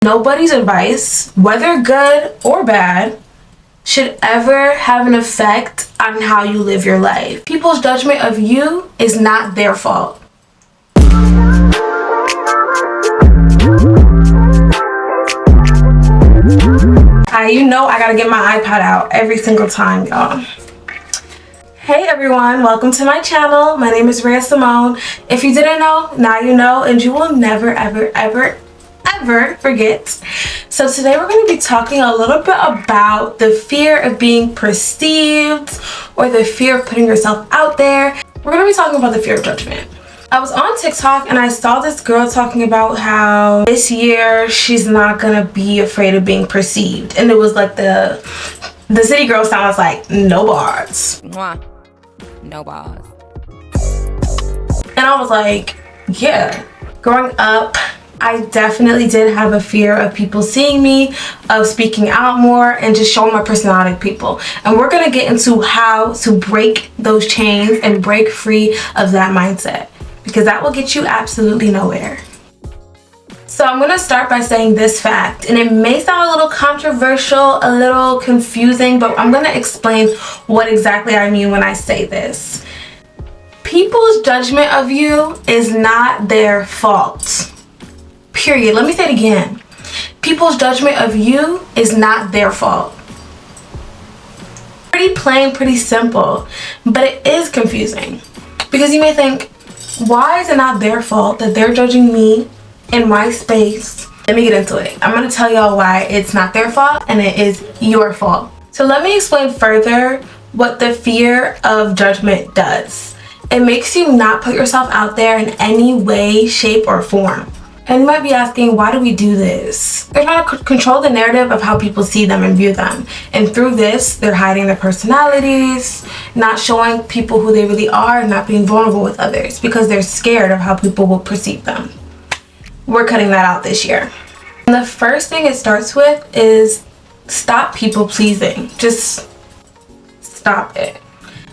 Nobody's advice, whether good or bad, should ever have an effect on how you live your life. People's judgment of you is not their fault. You know I gotta get my iPad out every single time, y'all. Hey everyone, welcome to my channel. My name is Rhea Simone. If you didn't know, now you know, and you will never ever forget. So today we're going to be talking a little bit about the fear of being perceived or the fear of putting yourself out there. We're going to be talking about the fear of judgment. I was on TikTok and I saw this girl talking about how this year she's not going to be afraid of being perceived. And it was like the city girl sound was like, no bars. Mwah. No bars. And I was like, yeah. Growing up, I definitely did have a fear of people seeing me, of speaking out more, and just showing my personality to people. And we're going to get into how to break those chains and break free of that mindset, because that will get you absolutely nowhere. So I'm going to start by saying this fact, and it may sound a little controversial, a little confusing, but I'm going to explain what exactly I mean when I say this. People's judgment of you is not their fault. Period. Let me say it again. People's judgment of you is not their fault. Pretty plain, pretty simple, but it is confusing because you may think, why is it not their fault that they're judging me in my space? Let me get into it. I'm going to tell y'all why it's not their fault and it is your fault. So let me explain further what the fear of judgment does. It makes you not put yourself out there in any way, shape, or form. And you might be asking, why do we do this? They're trying to control the narrative of how people see them and view them. And through this, they're hiding their personalities, not showing people who they really are, not being vulnerable with others because they're scared of how people will perceive them. We're cutting that out this year. And the first thing it starts with is stop people pleasing. Just stop it.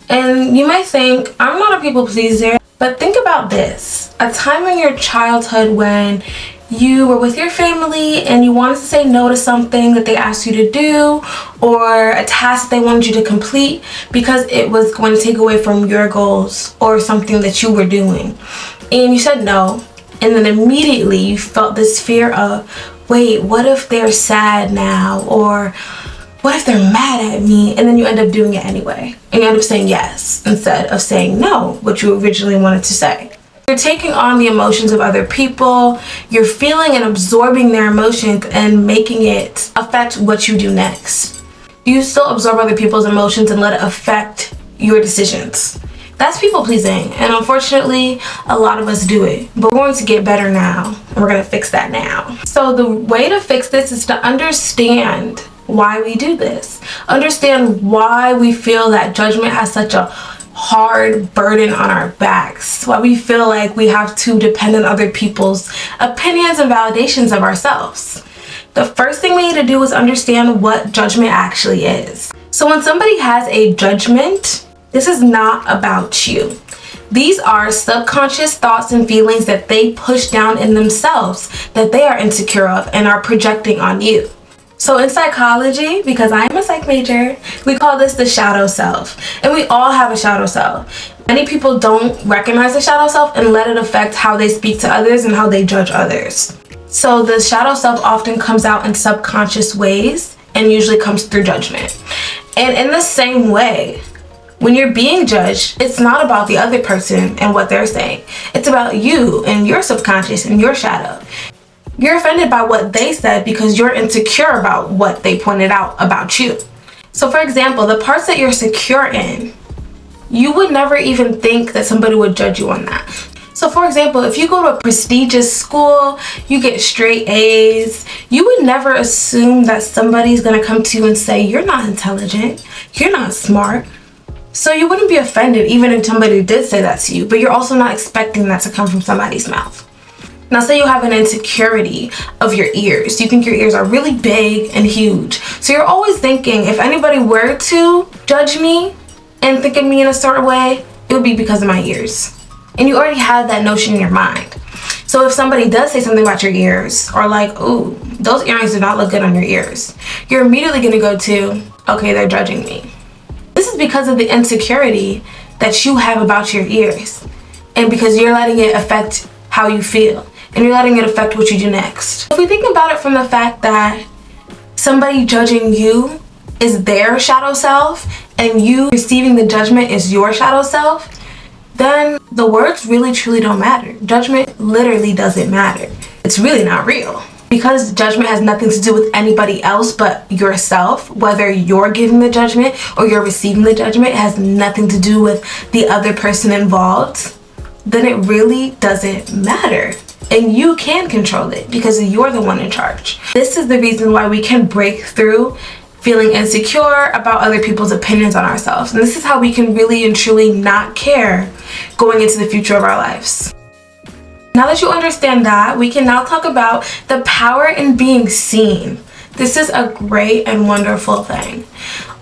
And you might think, I'm not a people pleaser. But think about this, a time in your childhood when you were with your family and you wanted to say no to something that they asked you to do or a task they wanted you to complete because it was going to take away from your goals or something that you were doing. And you said no, and then immediately you felt this fear of, wait, what if they're sad now? Or what if they're mad at me? And then you end up doing it anyway. And you end up saying yes instead of saying no, what you originally wanted to say. You're taking on the emotions of other people. You're feeling and absorbing their emotions and making it affect what you do next. You still absorb other people's emotions and let it affect your decisions. That's people pleasing. And unfortunately, a lot of us do it. But we're going to get better now. And we're going to fix that now. So the way to fix this is to understand why we do this. Understand why we feel that judgment has such a hard burden on our backs. Why we feel like we have to depend on other people's opinions and validations of ourselves. The first thing we need to do is understand what judgment actually is. So when somebody has a judgment, this is not about you. These are subconscious thoughts and feelings that they push down in themselves that they are insecure of and are projecting on you. So in psychology, because I am a psych major, we call this the shadow self. And we all have a shadow self. Many people don't recognize the shadow self and let it affect how they speak to others and how they judge others. So the shadow self often comes out in subconscious ways and usually comes through judgment. And in the same way, when you're being judged, it's not about the other person and what they're saying. It's about you and your subconscious and your shadow. You're offended by what they said because you're insecure about what they pointed out about you. So for example, the parts that you're secure in, you would never even think that somebody would judge you on that. So for example, if you go to a prestigious school, you get straight A's, you would never assume that somebody's gonna come to you and say, you're not intelligent, you're not smart. So you wouldn't be offended even if somebody did say that to you, but you're also not expecting that to come from somebody's mouth. Now say you have an insecurity of your ears. You think your ears are really big and huge. So you're always thinking if anybody were to judge me and think of me in a certain way, it would be because of my ears. And you already have that notion in your mind. So if somebody does say something about your ears, or like, ooh, those earrings do not look good on your ears, you're immediately gonna go to, okay, they're judging me. This is because of the insecurity that you have about your ears, and because you're letting it affect how you feel, and you're letting it affect what you do next. If we think about it from the fact that somebody judging you is their shadow self, and you receiving the judgment is your shadow self, then the words really truly don't matter. Judgment literally doesn't matter. It's really not real. Because judgment has nothing to do with anybody else but yourself, whether you're giving the judgment or you're receiving the judgment, it has nothing to do with the other person involved, then it really doesn't matter. And you can control it because you're the one in charge. This is the reason why we can break through feeling insecure about other people's opinions on ourselves. And this is how we can really and truly not care going into the future of our lives. Now that you understand that, we can now talk about the power in being seen. This is a great and wonderful thing.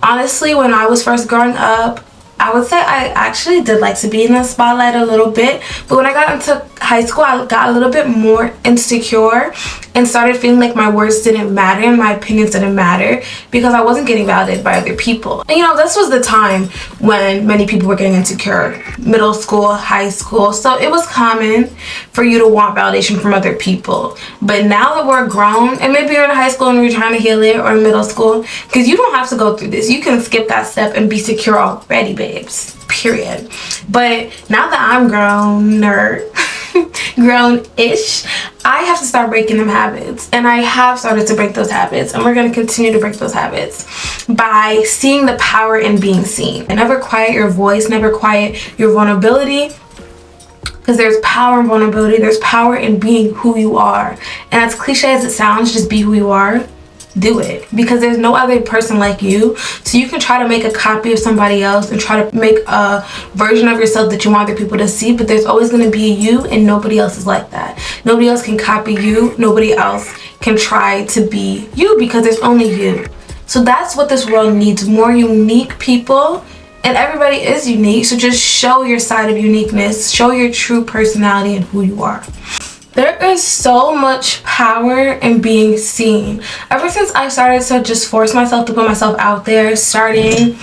Honestly, when I was first growing up, I would say I actually did like to be in the spotlight a little bit, but when I got into high school, I got a little bit more insecure and started feeling like my words didn't matter and my opinions didn't matter because I wasn't getting validated by other people. And you know, this was the time when many people were getting insecure, middle school, high school, so it was common for you to want validation from other people. But now that we're grown, and maybe you're in high school and you're trying to heal it, or in middle school, because you don't have to go through this. You can skip that step and be secure already, babes, period. But now that I'm grown-ish, I have to start breaking them habits, and I have started to break those habits, and we're going to continue to break those habits by seeing the power in being seen. And never quiet your voice, never quiet your vulnerability, because there's power in vulnerability, there's power in being who you are. And as cliche as it sounds, just be who you are. Do it, because there's no other person like you. So you can try to make a copy of somebody else and try to make a version of yourself that you want other people to see, but there's always going to be you, and nobody else is like that. Nobody else can copy you, nobody else can try to be you, because there's only you. So that's what this world needs, more unique people. And everybody is unique, so just show your side of uniqueness, show your true personality and who you are. There is so much power in being seen. Ever since I started to just force myself to put myself out there, I started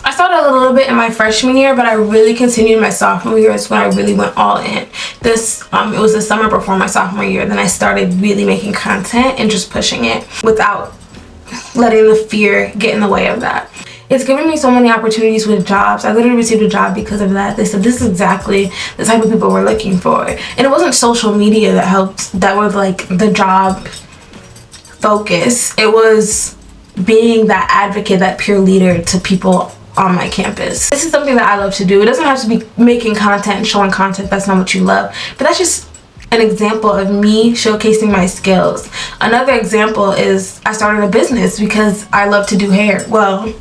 a little bit in my freshman year, but I really continued in my sophomore year. Is when I really went all in. It was the summer before my sophomore year. Then I started really making content and just pushing it without letting the fear get in the way of that. It's given me so many opportunities with jobs. I literally received a job because of that. They said this is exactly the type of people we're looking for. And it wasn't social media that helped, that was like the job focus. It was being that advocate, that peer leader to people on my campus. This is something that I love to do. It doesn't have to be making content and showing content that's not what you love, but that's just an example of me showcasing my skills. Another example is I started a business because I love to do hair. Well,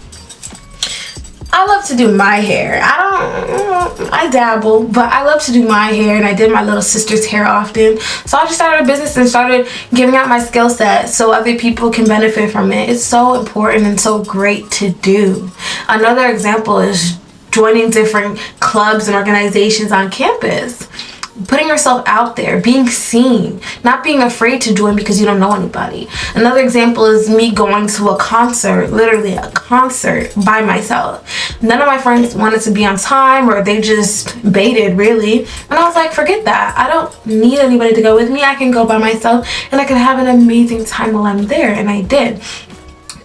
I love to do my hair. I dabble, but I love to do my hair, and I did my little sister's hair often. So I just started a business and started giving out my skill set so other people can benefit from it. It's so important and so great to do. Another example is joining different clubs and organizations on campus. Putting yourself out there, being seen, not being afraid to join because you don't know anybody. Another example is me going to a concert, literally a concert by myself. None of my friends wanted to be on time, or they just baited, really. And I was like, forget that. I don't need anybody to go with me. I can go by myself and I can have an amazing time while I'm there. And I did.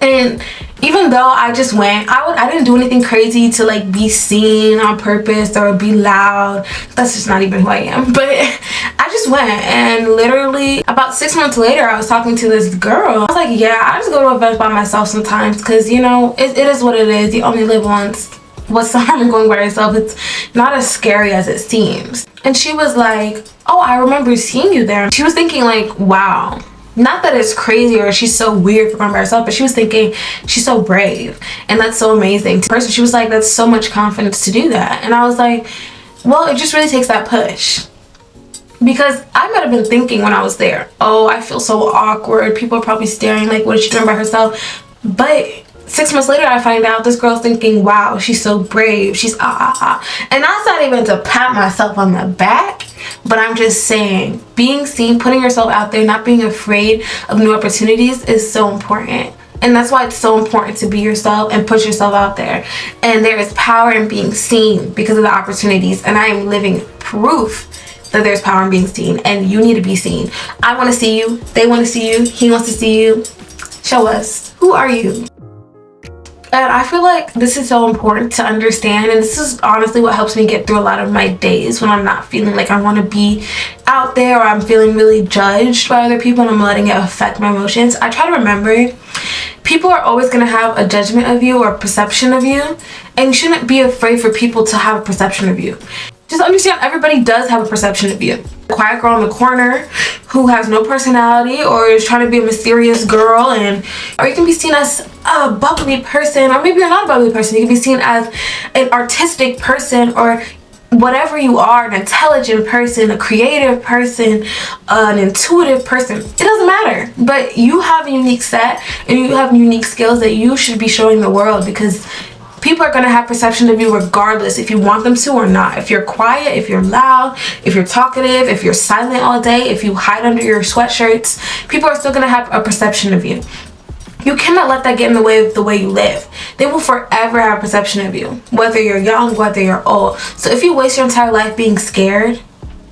And even though I just went, I didn't do anything crazy to like be seen on purpose or be loud. That's just not even who I am. But I just went, and literally about 6 months later, I was talking to this girl. I was like, yeah, I just go to events by myself sometimes because, you know, it is what it is. You only live once. What's the harm in going by yourself? It's not as scary as it seems. And she was like, oh, I remember seeing you there. She was thinking like, wow. Not that it's crazy or she's so weird for going by herself, but she was thinking she's so brave, and that's so amazing. Person, she was like, that's so much confidence to do that. And I was like, well, it just really takes that push. Because I might have been thinking when I was there, oh, I feel so awkward. People are probably staring like, what is she doing by herself? But 6 months later, I find out this girl's thinking, wow, she's so brave, she's and that's not even to pat myself on the back, but I'm just saying, being seen, putting yourself out there, not being afraid of new opportunities is so important. And that's why it's so important to be yourself and put yourself out there. And there is power in being seen because of the opportunities. And I am living proof that there's power in being seen. And you need to be seen. I want to see you. They want to see you. He wants to see you. Show us. Who are you? And I feel like this is so important to understand, and this is honestly what helps me get through a lot of my days when I'm not feeling like I want to be out there, or I'm feeling really judged by other people and I'm letting it affect my emotions. I try to remember, people are always going to have a judgment of you or a perception of you, and you shouldn't be afraid for people to have a perception of you. Just understand, everybody does have a perception of you. The quiet girl in the corner who has no personality or is trying to be a mysterious girl, or you can be seen as a bubbly person, or maybe you're not a bubbly person. You can be seen as an artistic person, or whatever you are, an intelligent person, a creative person, an intuitive person. It doesn't matter. But you have a unique set and you have unique skills that you should be showing the world, because people are going to have perception of you regardless if you want them to or not. If you're quiet, if you're loud, if you're talkative, if you're silent all day, if you hide under your sweatshirts, people are still going to have a perception of you. You cannot let that get in the way of the way you live. They will forever have a perception of you, whether you're young, whether you're old. So if you waste your entire life being scared,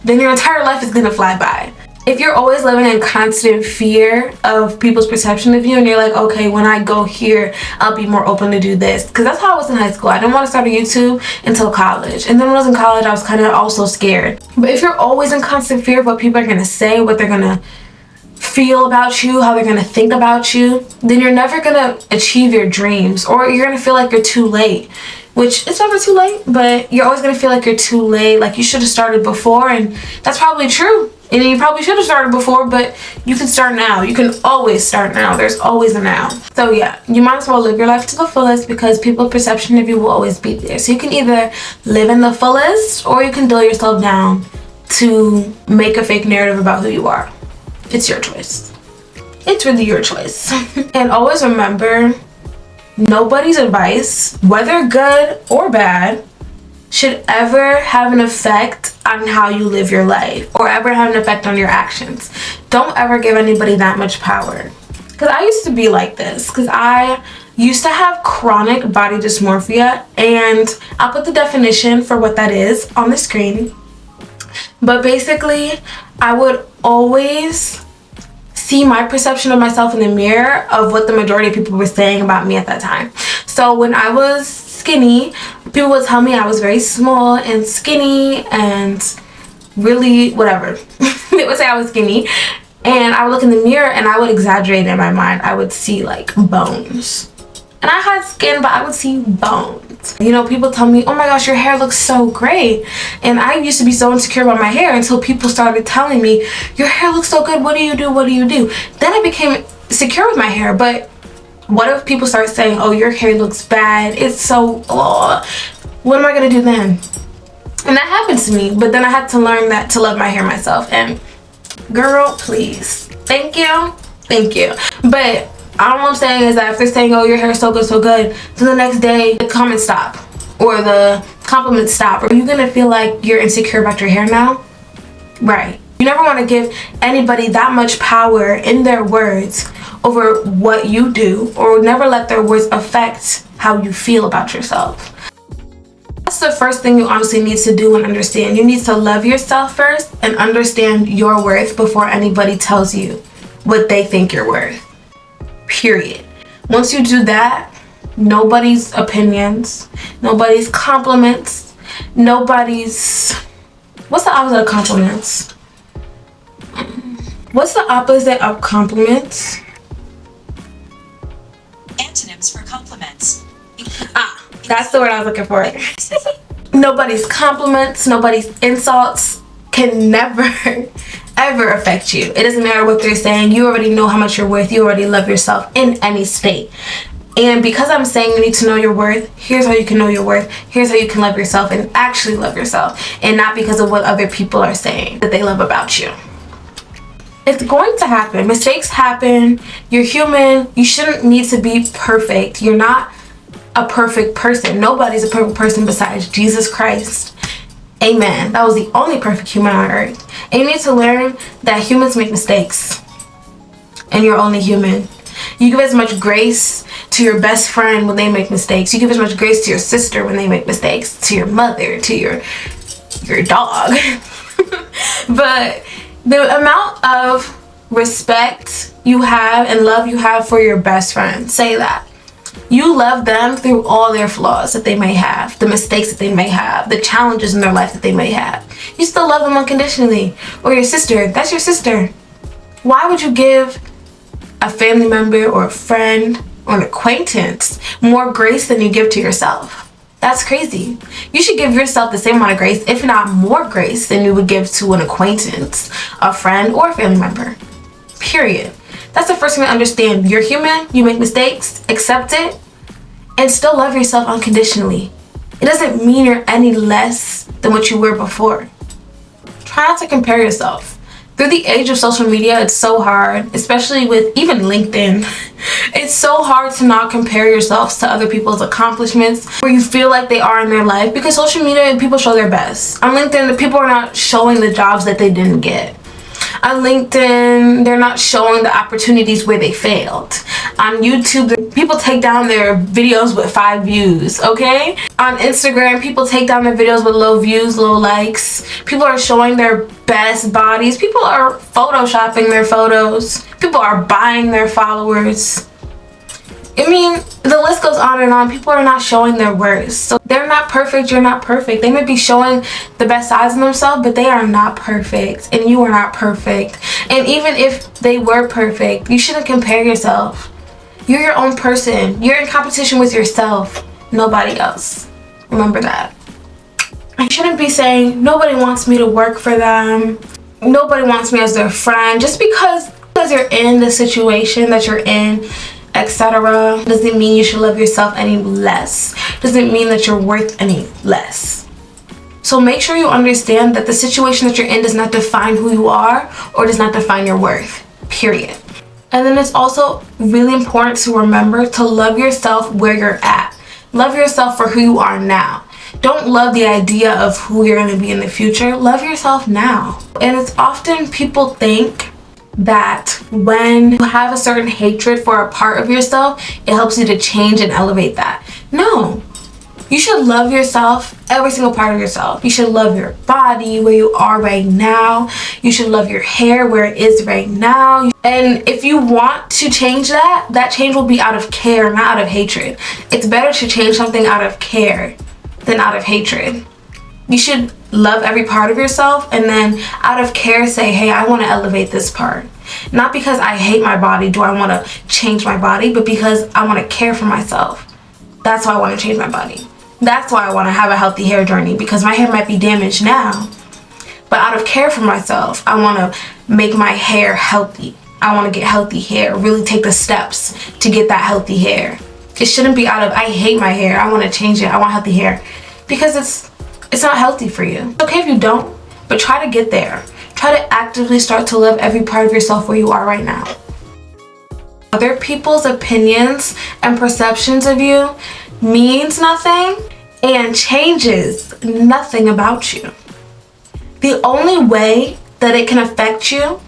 then your entire life is going to fly by. If you're always living in constant fear of people's perception of you, and you're like, okay, when I go here, I'll be more open to do this. Because that's how I was in high school. I didn't want to start a YouTube until college. And then when I was in college, I was kind of also scared. But if you're always in constant fear of what people are going to say, what they're going to feel about you, how they're going to think about you, then you're never going to achieve your dreams, or you're going to feel like you're too late. Which, it's never too late, but you're always going to feel like you're too late, like you should have started before, and that's probably true. And you probably should have started before, but you can start now. You can always start now. There's always a now. So yeah, you might as well live your life to the fullest, because people's perception of you will always be there. So you can either live in the fullest, or you can dull yourself down to make a fake narrative about who you are. It's your choice. It's really your choice. And always remember, nobody's advice, whether good or bad, should ever have an effect on how you live your life, or ever have an effect on your actions. Don't ever give anybody that much power. Because I used to be like this, because I used to have chronic body dysmorphia, and I'll put the definition for what that is on the screen. But basically, I would always see my perception of myself in the mirror of what the majority of people were saying about me at that time. So when I was skinny, people would tell me I was very small and skinny and really whatever. They would say I was skinny, and I would look in the mirror and I would exaggerate in my mind. I would see like bones. And I had skin, but I would see bones. You know, people tell me, oh my gosh, your hair looks so great. And I used to be so insecure about my hair until people started telling me, your hair looks so good, what do you do, what do you do? Then I became secure with my hair. But what if people start saying, oh, your hair looks bad, it's so, oh, what am I gonna do then? And that happened to me, but then I had to learn that to love my hair myself. And girl, please, thank you. But all I'm saying is that if they're saying, oh, your hair is so good, so the next day the comments stop, or the compliments stop, are you gonna feel like you're insecure about your hair now? Right. You never want to give anybody that much power in their words over what you do, or never let their words affect how you feel about yourself. That's the first thing you honestly need to do and understand. You need to love yourself first and understand your worth before anybody tells you what they think you're worth. Period. Once you do that, nobody's opinions, nobody's compliments, nobody's... What's the opposite of compliments? What's the opposite of compliments? Antonyms for compliments. That's the word I was looking for. Nobody's compliments, nobody's insults can never ever affect you. It doesn't matter what they're saying. You already know how much you're worth. You already love yourself in any state. And because I'm saying you need to know your worth, here's how you can know your worth. Here's how you can love yourself and actually love yourself, and not because of what other people are saying that they love about you. It's going to happen. Mistakes happen. You're human. You shouldn't need to be perfect. You're not a perfect person. Nobody's a perfect person besides Jesus Christ. Amen. That was the only perfect human on earth. And you need to learn that humans make mistakes. And you're only human. You give as much grace to your best friend when they make mistakes. You give as much grace to your sister when they make mistakes. To your mother. To your dog. But the amount of respect you have and love you have for your best friend, say that. You love them through all their flaws that they may have, the mistakes that they may have, the challenges in their life that they may have. You still love them unconditionally. Or your sister, that's your sister. Why would you give a family member or a friend or an acquaintance more grace than you give to yourself? That's crazy. You should give yourself the same amount of grace, if not more grace, than you would give to an acquaintance, a friend, or a family member. Period. That's the first thing to understand. You're human, you make mistakes, accept it, and still love yourself unconditionally. It doesn't mean you're any less than what you were before. Try not to compare yourself. Through the age of social media, it's so hard, especially with even LinkedIn. It's so hard to not compare yourselves to other people's accomplishments where you feel like they are in their life, because social media, people show their best. On LinkedIn, the people are not showing the jobs that they didn't get. On LinkedIn, they're not showing the opportunities where they failed. On YouTube, people take down their videos with 5 views, okay? On Instagram, people take down their videos with low views, low likes. People are showing their best bodies. People are photoshopping their photos. People are buying their followers. I mean, the list goes on and on. People are not showing their worst. So they're not perfect, you're not perfect. They may be showing the best sides of themselves, but they are not perfect. And you are not perfect. And even if they were perfect, you shouldn't compare yourself. You're your own person. You're in competition with yourself, nobody else. Remember that. I shouldn't be saying, nobody wants me to work for them. Nobody wants me as their friend. Just because you're in the situation that you're in, etc., doesn't mean you should love yourself any less. Doesn't mean that you're worth any less. So make sure you understand that the situation that you're in does not define who you are or does not define your worth. Period. And then it's also really important to remember to love yourself where you're at. Love yourself for who you are now. Don't love the idea of who you're going to be in the future. Love yourself now. And it's often people think that when you have a certain hatred for a part of yourself, it helps you to change and elevate that. No. You should love yourself, every single part of yourself. You should love your body where you are right now. You should love your hair where it is right now. And if you want to change that, that change will be out of care, not out of hatred. It's better to change something out of care than out of hatred. You should love every part of yourself and then out of care say, hey, I want to elevate this part. Not because I hate my body do I want to change my body, but because I want to care for myself. That's why I want to change my body. That's why I want to have a healthy hair journey, because my hair might be damaged now. But out of care for myself, I want to make my hair healthy. I want to get healthy hair, really take the steps to get that healthy hair. It shouldn't be out of, I hate my hair, I want to change it, I want healthy hair. Because it's not healthy for you. It's okay if you don't, but try to get there. Try to actively start to love every part of yourself where you are right now. Other people's opinions and perceptions of you means nothing and changes nothing about you. The only way that it can affect you,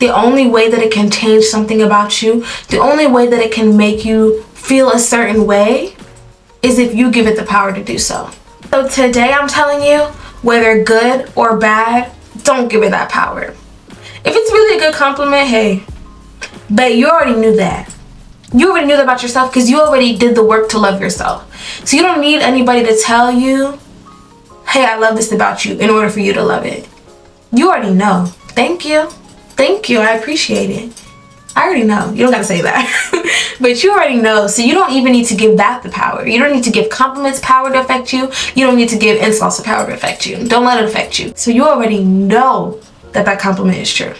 the only way that it can change something about you, the only way that it can make you feel a certain way is if you give it the power to do so. So today I'm telling you, whether good or bad, don't give it that power. If it's really a good compliment, hey, but you already knew that. You already knew that about yourself because you already did the work to love yourself. So you don't need anybody to tell you, hey, I love this about you, in order for you to love it. You already know. Thank you. Thank you. I appreciate it. I already know. You don't gotta say that. But you already know. So you don't even need to give that the power. You don't need to give compliments power to affect you. You don't need to give insults the power to affect you. Don't let it affect you. So you already know that that compliment is true.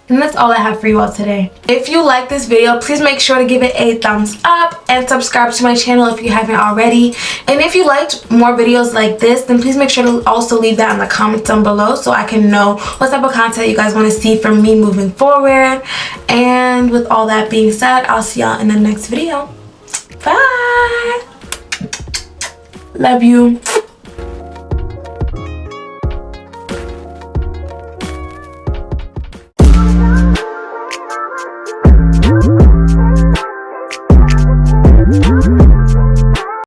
And that's all I have for you all today. If you like this video, please make sure to give it a thumbs up and subscribe to my channel if you haven't already. And if you liked more videos like this, then please make sure to also leave that in the comments down below so I can know what type of content you guys want to see from me moving forward. And with all that being said, I'll see y'all in the next video. Bye. Love you.